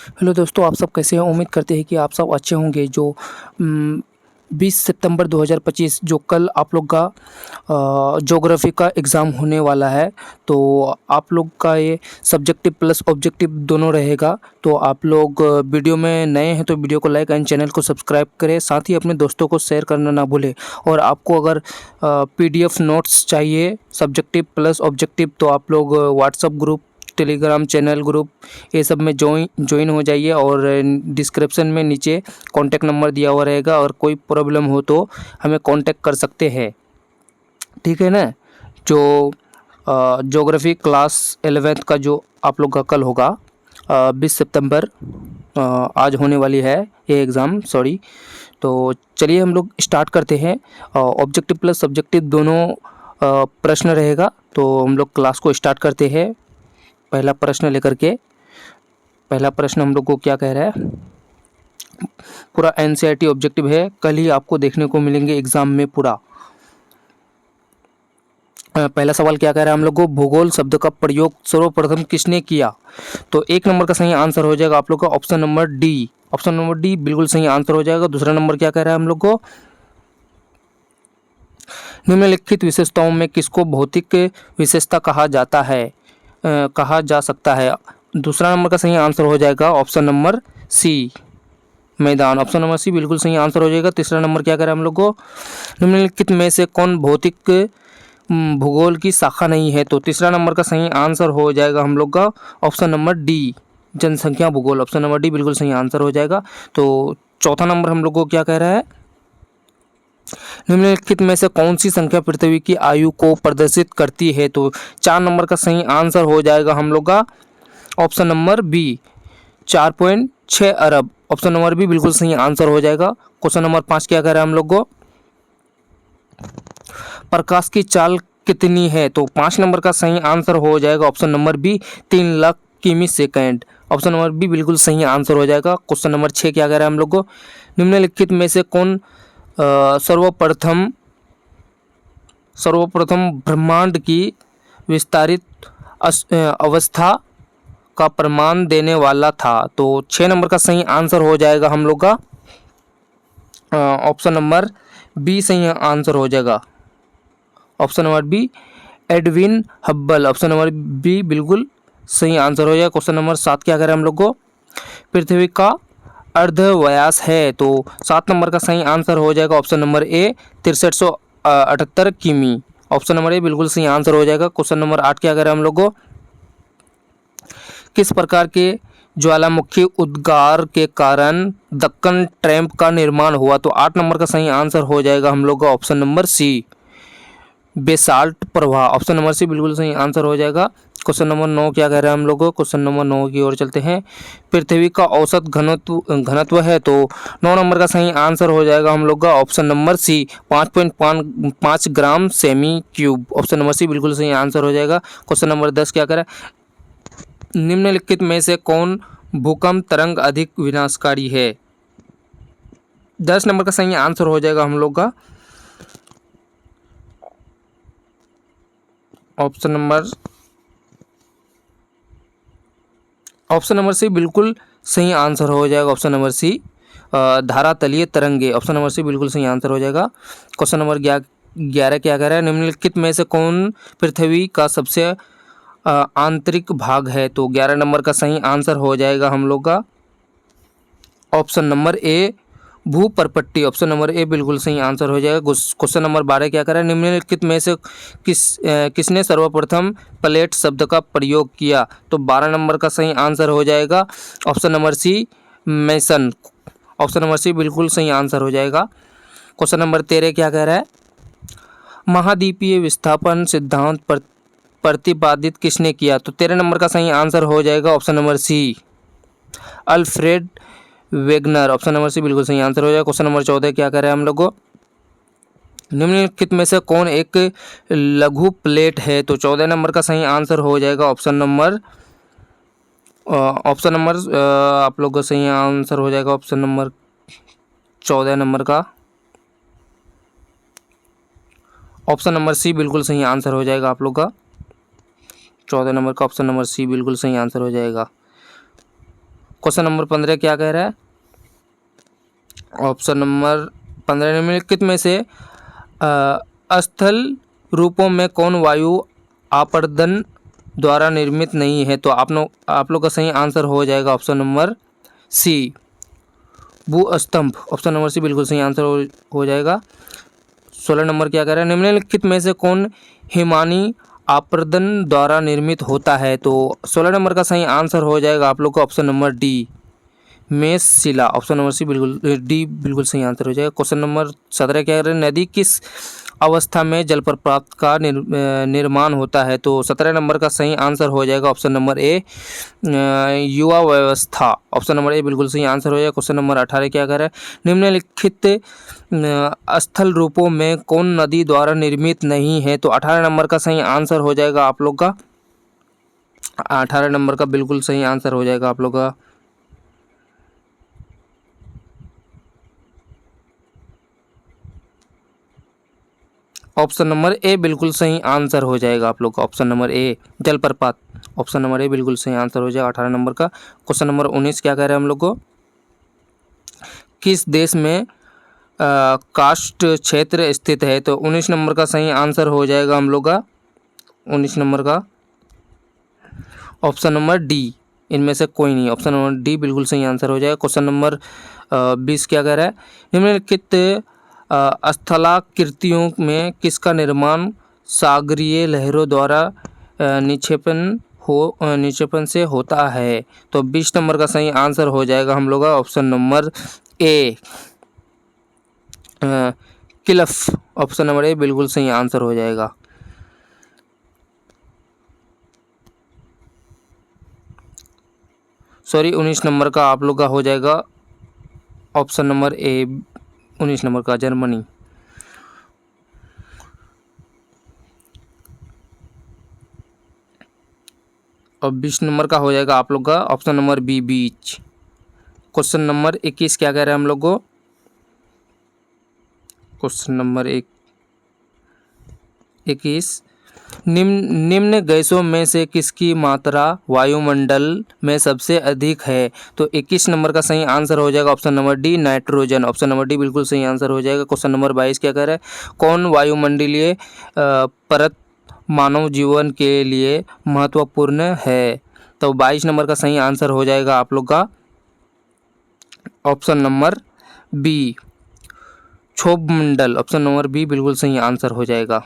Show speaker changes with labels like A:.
A: Hello दोस्तों, आप सब कैसे हैं? उम्मीद करते हैं कि आप सब अच्छे होंगे। जो 20 सितंबर 2025 जो कल आप लोग का ज्योग्राफी का एग्ज़ाम होने वाला है, तो आप लोग का ये सब्जेक्टिव प्लस ऑब्जेक्टिव दोनों रहेगा। तो आप लोग वीडियो में नए हैं तो वीडियो को लाइक एंड चैनल को सब्सक्राइब करें, साथ ही अपने दोस्तों को शेयर करना ना भूलें। और आपको अगर पीडीएफ नोट्स चाहिए सब्जेक्टिव प्लस ऑब्जेक्टिव, तो आप लोग WhatsApp group, Telegram channel group, ये सब में ज्वाइन हो जाइए। और डिस्क्रिप्शन में नीचे कॉन्टैक्ट नंबर दिया हुआ रहेगा, और कोई प्रॉब्लम हो तो हमें कॉन्टैक्ट कर सकते हैं, ठीक है ना। जो ज्योग्राफी क्लास 11th का जो आप लोग का कल होगा 20 सितंबर, आज होने वाली है ये एग्ज़ाम, सॉरी। तो चलिए हम लोग स्टार्ट करते हैं। ऑब्जेक्टिव प्लस सब्जेक्टिव दोनों प्रश्न रहेगा, तो हम लोग क्लास को स्टार्ट करते हैं पहला प्रश्न लेकर के। पहला प्रश्न हम लोग को क्या कह रहा है, पूरा एनसीईआरटी ऑब्जेक्टिव है, कल ही आपको देखने को मिलेंगे एग्जाम में पूरा। पहला सवाल क्या कह रहा है हम लोग को, भूगोल शब्द का प्रयोग सर्वप्रथम किसने किया? तो एक नंबर का सही आंसर हो जाएगा आप लोग का option number D. Option number D बिल्कुल सही आंसर हो जाएगा। दूसरा नंबर क्या कह रहा है हम लोग को, निम्नलिखित विशेषताओं में किसको भौतिक विशेषता कहा जाता है, कहा जा सकता है? दूसरा नंबर का सही आंसर हो जाएगा ऑप्शन नंबर सी, मैदान। ऑप्शन नंबर सी बिल्कुल सही आंसर हो जाएगा। तीसरा नंबर क्या करें हम लोग को, निम्नलिखित में से कौन भौतिक भूगोल की शाखा नहीं है? तो तीसरा नंबर का सही आंसर हो जाएगा हम लोग का ऑप्शन नंबर डी, जनसंख्या भूगोल। ऑप्शन नंबर डी बिल्कुल सही आंसर हो जाएगा। तो चौथा नंबर हम लोग को क्या कह रहा है, निम्नलिखित में से कौन सी संख्या पृथ्वी की आयु को प्रदर्शित करती है? तो 4 नंबर का सही आंसर हो जाएगा हम लोग का ऑप्शन नंबर बी, 4.6 अरब। ऑप्शन नंबर बी बिल्कुल सही आंसर हो जाएगा। क्वेश्चन नंबर 5 क्या कह रहा है हम लोग को, प्रकाश की चाल कितनी है? तो 5 नंबर का सही आंसर हो जाएगा ऑप्शन नंबर बी, 3 लाख किमी सेकेंड। ऑप्शन नंबर बी बिल्कुल सही आंसर हो जाएगा। क्वेश्चन नंबर 6 क्या कह रहा है हम लोग को, निम्नलिखित में से कौन सर्वप्रथम ब्रह्मांड की विस्तारित अवस्था का प्रमाण देने वाला था? तो 6 नंबर का सही आंसर हो जाएगा हम लोग का ऑप्शन नंबर बी सही आंसर हो जाएगा। Option number B, Edwin Hubble. Option number B बिल्कुल सही आंसर हो जाएगा। क्वेश्चन नंबर 7 क्या करें हम लोग को, पृथ्वी का अर्धव्यास है? तो 7 नंबर का सही आंसर हो जाएगा ऑप्शन नंबर ए, 6378 किमी। ऑप्शन नंबर ए बिल्कुल सही आंसर हो जाएगा। क्वेश्चन नंबर 8 क्या करें हम लोग को, किस प्रकार के ज्वालामुखी उद्गार के कारण दक्कन ट्रैप का निर्माण हुआ? तो 8 नंबर का सही आंसर हो जाएगा हम लोग का ऑप्शन नंबर सी, बेसाल्ट प्रवाह। ऑप्शन नंबर सी बिल्कुल सही आंसर हो जाएगा। क्वेश्चन नंबर 9 क्या कह रहा है हम लोग को, क्वेश्चन नंबर 9 की ओर चलते हैं। पृथ्वी का औसत घनत्व है? तो 9 नंबर का सही आंसर हो जाएगा हम लोग का option number C, 5.5 gram semi cube. Option number C बिल्कुल सही आंसर हो जाएगा। क्वेश्चन नंबर 10 क्या करें, निम्नलिखित में से कौन भूकंप तरंग अधिक विनाशकारी है? 10 नंबर का सही आंसर हो जाएगा हम लोग का ऑप्शन नंबर सी बिल्कुल सही आंसर हो जाएगा। ऑप्शन नंबर सी, धारातलीय तरंगे। ऑप्शन नंबर सी बिल्कुल सही आंसर हो जाएगा। क्वेश्चन नंबर 11 क्या कह रहा है, निम्नलिखित में से कौन पृथ्वी का सबसे आंतरिक भाग है? तो 11 नंबर का सही आंसर हो जाएगा हम लोग का ऑप्शन नंबर ए, भूपर्पट्टी। ऑप्शन नंबर ए बिल्कुल सही आंसर हो जाएगा। क्वेश्चन नंबर 12 क्या कर रहा है, निम्नलिखित में से किसने सर्वप्रथम प्लेट शब्द का प्रयोग किया? तो 12 नंबर का सही आंसर हो जाएगा option number C, Mason. Option number C बिल्कुल सही आंसर हो जाएगा। क्वेश्चन नंबर 13 क्या कह रहा है, महाद्वीपीय विस्थापन सिद्धांत प्रतिपादित किसने किया? तो 13 नंबर का सही आंसर हो जाएगा option number C, Alfred Wegener. Option number C बिल्कुल सही आंसर हो जाएगा। क्वेश्चन नंबर 14 क्या कर रहे हैं हम लोग को, निम्नलिखित में से कौन एक लघु प्लेट है? तो 14 नंबर का सही आंसर हो जाएगा ऑप्शन नंबर आप लोग का सही आंसर हो जाएगा ऑप्शन नंबर 14 नंबर का ऑप्शन नंबर सी बिल्कुल सही आंसर हो जाएगा आप लोग का 14 नंबर का ऑप्शन नंबर सी बिल्कुल सही आंसर हो जाएगा। क्वेश्चन नंबर 15 क्या कह रहा है? ऑप्शन नंबर 15 निम्नलिखित में से स्थल रूपों में कौन वायु अपरदन द्वारा निर्मित नहीं है? तो आप लोग का सही आंसर हो जाएगा ऑप्शन नंबर सी, भूस्तंभ। ऑप्शन नंबर सी बिल्कुल सही आंसर हो जाएगा। 16 नंबर क्या कह रहा है? निम्नलिखित में से कौन हिमानी अपरदन द्वारा निर्मित होता है? तो 16 नंबर का सही आंसर हो जाएगा आप लोग को ऑप्शन नंबर डी, मेष शिला। ऑप्शन नंबर सी बिल्कुल डी बिल्कुल सही आंसर हो जाएगा। क्वेश्चन नंबर 17 क्या कह रहे हैं? नदी किस अवस्था में जलप्रपात का निर्माण होता है? तो 17 नंबर का सही आंसर हो जाएगा ऑप्शन नंबर ए, युवा व्यवस्था। ऑप्शन नंबर ए बिल्कुल सही आंसर हो जाएगा। क्वेश्चन नंबर 18 क्या कह रहा है? निम्नलिखित स्थल रूपों में कौन नदी द्वारा निर्मित नहीं है? तो 18 नंबर का सही आंसर हो जाएगा आप लोग का, 18 नंबर का बिल्कुल सही आंसर हो जाएगा आप लोग का ऑप्शन नंबर ए बिल्कुल सही आंसर हो जाएगा आप लोग का ऑप्शन नंबर ए, जलप्रपात। ऑप्शन नंबर ए बिल्कुल सही आंसर हो जाएगा 18 नंबर का। क्वेश्चन नंबर 19 क्या कह रहे हैं हम लोग को? किस देश में कास्ट क्षेत्र स्थित है? तो 19 नंबर का सही आंसर हो जाएगा हम लोग का 19 नंबर का ऑप्शन नंबर डी, इनमें से कोई नहीं। ऑप्शन नंबर डी बिल्कुल सही आंसर हो जाएगा। क्वेश्चन नंबर 20 क्या कह रहा है? निम्नलिखित स्थलाकृतियों में किसका निर्माण सागरीय लहरों द्वारा निक्षेपण से होता है? तो 20 नंबर का सही आंसर हो जाएगा हम लोग का ऑप्शन नंबर ए, किल्फ। ऑप्शन नंबर ए बिल्कुल सही आंसर हो जाएगा। सॉरी 19 नंबर का आप लोग का हो जाएगा ऑप्शन नंबर ए, 19 नंबर का जर्मनी। और 20 नंबर का हो जाएगा आप लोग का ऑप्शन नंबर बी, बीच। क्वेश्चन नंबर 21 क्या कह रहे हैं हम लोग को? क्वेश्चन नंबर 21, निम्न गैसों में से किसकी मात्रा वायुमंडल में सबसे अधिक है? तो 21 नंबर का सही आंसर हो जाएगा option number D, nitrogen. Option number D बिल्कुल सही आंसर हो जाएगा। क्वेश्चन नंबर 22 क्या कह रहा है? कौन वायुमंडलीय परत मानव जीवन के लिए महत्वपूर्ण है? तो 22 नंबर का सही आंसर हो जाएगा आप लोग का ऑप्शन नंबर बी, क्षोभमंडल। ऑप्शन नंबर बी बिल्कुल सही आंसर हो जाएगा।